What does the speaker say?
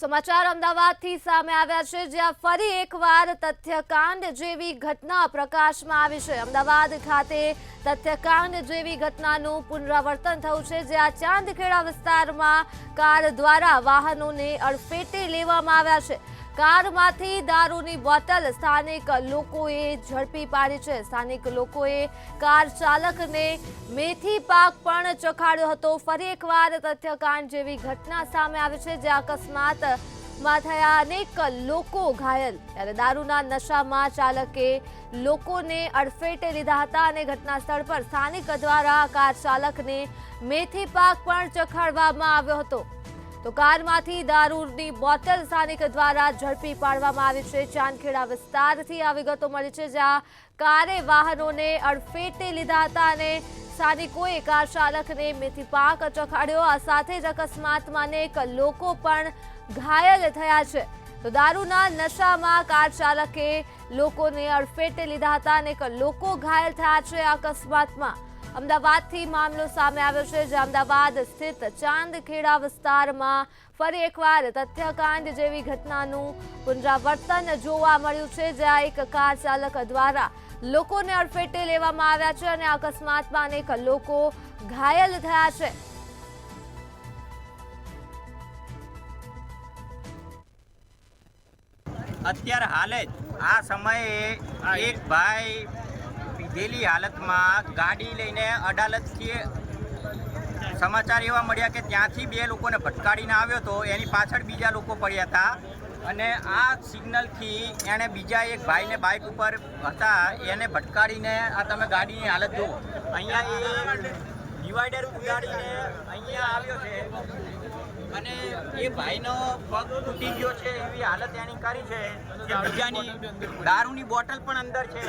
સમાચાર અમદાવાદથી સામે આવ્યા છે, જ્યાં ફરી એકવાર તથ્યકાંડ જેવી ઘટના પ્રકાશમાં આવી છે। અમદાવાદ ખાતે તથ્યકાંડ જેવી ઘટનાનું પુનરાવર્તન થયું છે, જ્યાં ચાંદખેડા વિસ્તારમાં કાર દ્વારા વાહનોને અડફેટે લેવામાં આવ્યા છે। કારમાંથી દારૂની બોટલ સ્થાનિક લોકોએ ઝડપી પાડી છે। સ્થાનિક લોકોએ કાર ચાલકને મેથી પાક પણ ચખાડ્યો હતો। ફરી એકવાર તથ્યકાંડ જેવી ઘટના સામે આવી છે, જ્યાં અકસ્માતમાં થયા અનેક લોકો ઘાયલ। ત્યારે દારૂના નશામાં ચાલકે લોકોને અડફેટે લીધા હતા અને ઘટના સ્થળ પર સ્થાનિક દ્વારા કાર ચાલકને મેથી પાક પણ ચખાડવામાં આવ્યો હતો। તો કારમાંથી દારૂની બોટલ સ્થાનિક દ્વારા ઝડપી પાડવામાં આવી છે। ચાંદખેડા વિસ્તારથી આ વિગતો મળી છે, જ્યાં કારે વાહનોને અડફેટે લીધા હતા અને સ્થાનિકોએ કાર ચાલકને મેથી પાક ચખાડ્યો। આ સાથે જ અકસ્માતમાં અનેક લોકો પણ ઘાયલ થયા છે। તો દારૂના નશામાં કાર ચાલકે લોકોને અડફેટે લીધા હતા, અનેક લોકો ઘાયલ થયા છે। અકસ્માતમાં અમદાવાદથી મામલો સામે આવ્યો છે, જે અમદાવાદ સ્થિત ચાંદખેડા વિસ્તારમાં ફરી એકવાર તથ્યકાંડ જેવી ઘટનાનું પુનરાવર્તન જોવા મળ્યું છે, જ્યાં એક કાર ચાલક દ્વારા લોકોને અડફેટે લેવામાં આવ્યા છે અને અકસ્માતમાં અનેક લોકો ઘાયલ થયા છે। અત્યારે હાલ જ આ સમયે એક ભાઈ પીધેલી હાલતમાં ગાડી લઈને અડાલજથી સમાચાર એવા મળ્યા કે ત્યાંથી બે લોકોને ભટકાડીને આવ્યો હતો। એની પાછળ બીજા લોકો પડ્યા હતા અને આ સિગ્નલથી એણે બીજા એક ભાઈને બાઇક ઉપર હતા એને ભટકાડીને આ તમે ગાડીની હાલત જુઓ। અહીંયા એ ડિવાઈડર ઉડાડીને અહીંયા આવ્યો છે અને એ ભાઈનો પગ તૂટી ગયો છે એવી હાલત એની કરી છે કે બીજાની દારૂની બોટલ પણ અંદર છે।